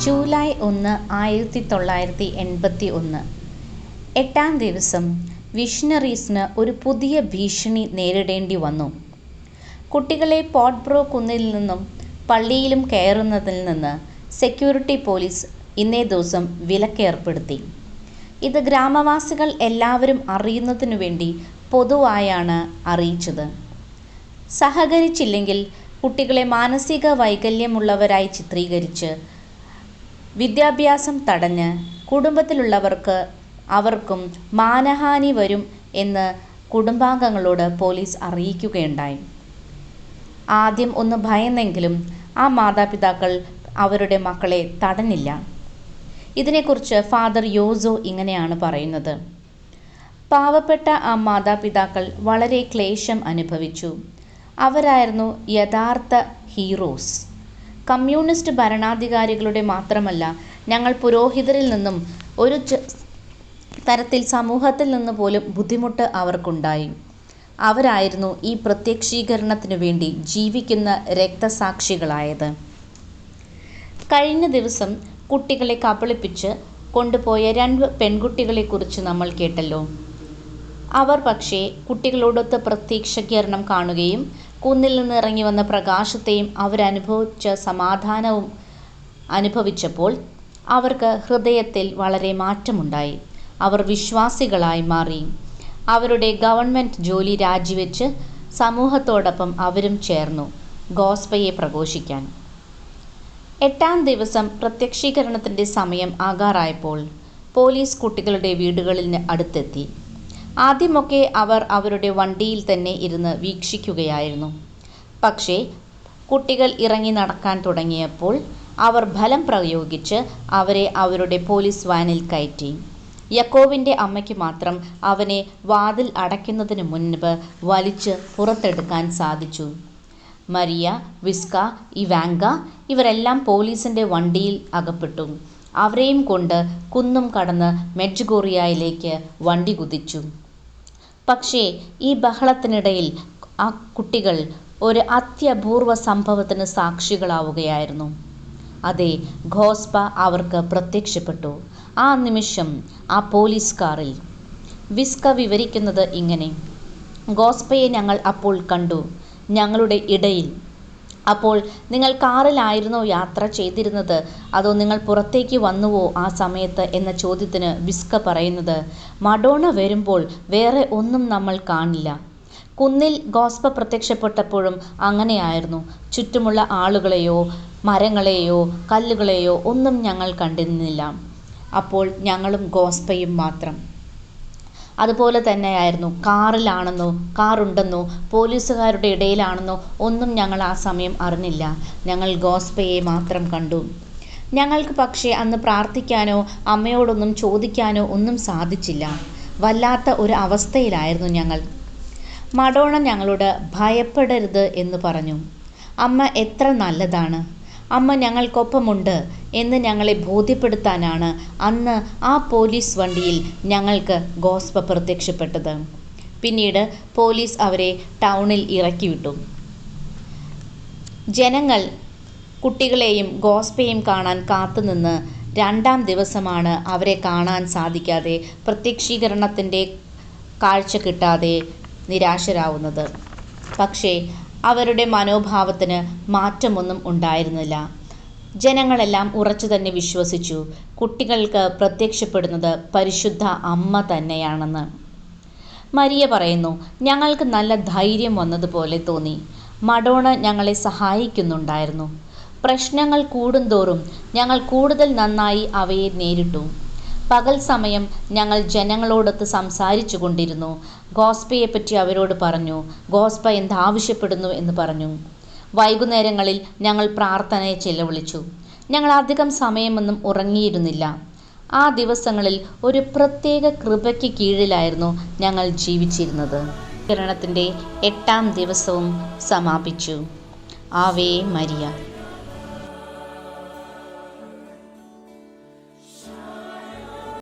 July 1, 1981. 8-ാം ദിവസം മിഷണറീസിന് ഒരു പുതിയ ഭീഷണി നേരിടേണ്ടി വന്നു. കുട്ടികളെ പോർട്ട്ബ്രോ കുന്നിൽ നിന്നും പള്ളിയിലും കയറുന്നതിൽ നിന്ന് സെക്യൂരിറ്റി പോലീസ് ഇന്നേ ദിവസം വിലക്കേർപ്പെടുത്തി. ഇത് ഗ്രാമവാസികൾ എല്ലാവരും അറിയുന്നതിനു വേണ്ടി പൊതുവായാണ് അറിയിച്ചത്. സഹകരിച്ചില്ലെങ്കിൽ കുട്ടികളെ മാനസിക വൈകല്യമുള്ളവരായി ചിത്രീകരിച്ച് വിദ്യാഭ്യാസം തടഞ്ഞ് കുടുംബത്തിലുള്ളവർക്ക് അവർക്കും മാനഹാനി വരും എന്ന് കുടുംബാംഗങ്ങളോട് പോലീസ് അറിയിക്കുകയുണ്ടായി. ആദ്യം ഒന്ന് ഭയന്നെങ്കിലും ആ മാതാപിതാക്കൾ അവരുടെ മക്കളെ തടഞ്ഞില്ല. ഇതിനെക്കുറിച്ച് ഫാദർ യോസോ ഇങ്ങനെയാണ് പറയുന്നത്: പാവപ്പെട്ട ആ മാതാപിതാക്കൾ വളരെ ക്ലേശം അനുഭവിച്ചു. അവരായിരുന്നു യഥാർത്ഥ ഹീറോസ്. കമ്മ്യൂണിസ്റ്റ് ഭരണാധികാരികളുടെ മാത്രമല്ല, ഞങ്ങൾ പുരോഹിതരിൽ നിന്നും ഒരു തരത്തിൽ സമൂഹത്തിൽ നിന്ന് പോലും ബുദ്ധിമുട്ട് അവർക്കുണ്ടായി. അവരായിരുന്നു ഈ പ്രത്യക്ഷീകരണത്തിനു വേണ്ടി ജീവിക്കുന്ന രക്തസാക്ഷികളായത്. കഴിഞ്ഞ ദിവസം കുട്ടികളെ കബളിപ്പിച്ച് കൊണ്ടുപോയ 2 പെൺകുട്ടികളെക്കുറിച്ച് നമ്മൾ കേട്ടല്ലോ. അവർ പക്ഷേ കുട്ടികളോടൊത്ത് പ്രത്യക്ഷീകരണം കാണുകയും കുന്നിൽ നിന്ന് ഇറങ്ങി വന്ന പ്രകാശത്തെയും അവരനുഭവിച്ച സമാധാനവും അനുഭവിച്ചപ്പോൾ അവർക്ക് ഹൃദയത്തിൽ വളരെ മാറ്റമുണ്ടായി. അവർ വിശ്വാസികളായി മാറി. അവരുടെ ഗവൺമെൻറ് ജോലി രാജിവെച്ച് സമൂഹത്തോടൊപ്പം അവരും ചേർന്നു ഗോസ്പയെ പ്രഘോഷിക്കാൻ. 8-ാം ദിവസം പ്രത്യക്ഷീകരണത്തിൻ്റെ സമയം ആകാറായപ്പോൾ പോലീസ് കുട്ടികളുടെ വീടുകളിൽ അടുത്തെത്തി. ആദ്യമൊക്കെ അവർ അവരുടെ വണ്ടിയിൽ തന്നെ ഇരുന്ന് വീക്ഷിക്കുകയായിരുന്നു. പക്ഷേ കുട്ടികൾ ഇറങ്ങി നടക്കാൻ തുടങ്ങിയപ്പോൾ അവർ ബലം പ്രയോഗിച്ച് അവരെ അവരുടെ പോലീസ് വാനിൽ കയറ്റി. യാക്കോബിൻ്റെ അമ്മയ്ക്ക് മാത്രം അവനെ വാതിൽ അടയ്ക്കുന്നതിന് മുൻപ് വലിച്ച് പുറത്തെടുക്കാൻ സാധിച്ചു. മരിയ, വിസ്ക, ഇവാങ്ക ഇവരെല്ലാം പോലീസിൻ്റെ വണ്ടിയിൽ അകപ്പെട്ടു. അവരെയും കൊണ്ട് കുന്നും കടന്ന് മെഡ്ജുഗോറിയയിലേക്ക് വണ്ടി കുതിച്ചു. പക്ഷേ ഈ ബഹളത്തിനിടയിൽ ആ കുട്ടികൾ ഒരു അത്യപൂർവ സംഭവത്തിന് സാക്ഷികളാവുകയായിരുന്നു. അതെ, ഗോസ്പ അവർക്ക് പ്രത്യക്ഷപ്പെട്ടു. ആ നിമിഷം ആ പോലീസ് കാറിൽ. വിസ്ക വിവരിക്കുന്നത് ഇങ്ങനെ: ഗോസ്പയെ ഞങ്ങൾ അപ്പോൾ കണ്ടു, ഞങ്ങളുടെ ഇടയിൽ. അപ്പോൾ നിങ്ങൾ കാറിലായിരുന്നോ യാത്ര ചെയ്തിരുന്നത്, അതോ നിങ്ങൾ പുറത്തേക്ക് വന്നുവോ ആ സമയത്ത് എന്ന ചോദ്യത്തിന് വിസ്ക പറയുന്നത്: മഡോണ വരുമ്പോൾ വേറെ ഒന്നും നമ്മൾ കാണില്ല. കുന്നിൽ ഗോസ്പ പ്രത്യക്ഷപ്പെട്ടപ്പോഴും അങ്ങനെയായിരുന്നു. ചുറ്റുമുള്ള ആളുകളെയോ മരങ്ങളെയോ കല്ലുകളെയോ ഒന്നും ഞങ്ങൾ കണ്ടിരുന്നില്ല. അപ്പോൾ ഞങ്ങളും ഗോസ്പയും മാത്രം. അതുപോലെ തന്നെയായിരുന്നു കാറിലാണെന്നോ കാറുണ്ടെന്നോ പോലീസുകാരുടെ ഇടയിലാണെന്നോ ഒന്നും ഞങ്ങൾ ആ സമയം അറിഞ്ഞില്ല. ഞങ്ങൾ ഗോസ്പയെ മാത്രം കണ്ടു. ഞങ്ങൾക്ക് പക്ഷേ അന്ന് പ്രാർത്ഥിക്കാനോ അമ്മയോടൊന്നും ചോദിക്കാനോ ഒന്നും സാധിച്ചില്ല. വല്ലാത്ത ഒരു അവസ്ഥയിലായിരുന്നു ഞങ്ങൾ. മഡോണ ഞങ്ങളോട് ഭയപ്പെടരുത് എന്ന് പറഞ്ഞു. അമ്മ എത്ര നല്ലതാണ്, അമ്മ ഞങ്ങൾക്കൊപ്പമുണ്ട് എന്ന് ഞങ്ങളെ ബോധ്യപ്പെടുത്താനാണ് അന്ന് ആ പോലീസ് വണ്ടിയിൽ ഞങ്ങൾക്ക് ഗോസ്പ പ്രത്യക്ഷപ്പെട്ടത്. പിന്നീട് പോലീസ് അവരെ ടൗണിൽ ഇറക്കിവിട്ടു. ജനങ്ങൾ കുട്ടികളെയും ഗോസ്പയും കാണാൻ കാത്തുനിന്ന് 2-ാം ദിവസമാണ് അവരെ കാണാൻ സാധിക്കാതെ പ്രത്യക്ഷീകരണത്തിൻ്റെ കാഴ്ച കിട്ടാതെ നിരാശരാവുന്നത്. പക്ഷേ അവരുടെ മനോഭാവത്തിന് മാറ്റമൊന്നും ഉണ്ടായിരുന്നില്ല. ജനങ്ങളെല്ലാം ഉറച്ചു തന്നെ വിശ്വസിച്ചു കുട്ടികൾക്ക് പ്രത്യക്ഷപ്പെടുന്നത് പരിശുദ്ധ അമ്മ തന്നെയാണെന്ന്. മരിയ പറയുന്നു: ഞങ്ങൾക്ക് നല്ല ധൈര്യം വന്നതുപോലെ തോന്നി. മഡോണ ഞങ്ങളെ സഹായിക്കുന്നുണ്ടായിരുന്നു. പ്രശ്നങ്ങൾ കൂടുന്തോറും ഞങ്ങൾ കൂടുതൽ നന്നായി അവയെ നേരിട്ടു. പകൽ സമയം ഞങ്ങൾ ജനങ്ങളോടൊത്ത് സംസാരിച്ചു കൊണ്ടിരുന്നു. ഗോസ്പയെപ്പറ്റി അവരോട് പറഞ്ഞു. ഗോസ്പ എന്താവശ്യപ്പെടുന്നു എന്ന് പറഞ്ഞു. വൈകുന്നേരങ്ങളിൽ ഞങ്ങൾ പ്രാർത്ഥനയെ ചെലവഴിച്ചു. ഞങ്ങൾ അധികം സമയമൊന്നും ഉറങ്ങിയിരുന്നില്ല. ആ ദിവസങ്ങളിൽ ഒരു പ്രത്യേക കൃപയ്ക്ക് കീഴിലായിരുന്നു ഞങ്ങൾ ജീവിച്ചിരുന്നത്. ത്തിൻ്റെ 8-ാം ദിവസവും സമാപിച്ചു. Ave Maria.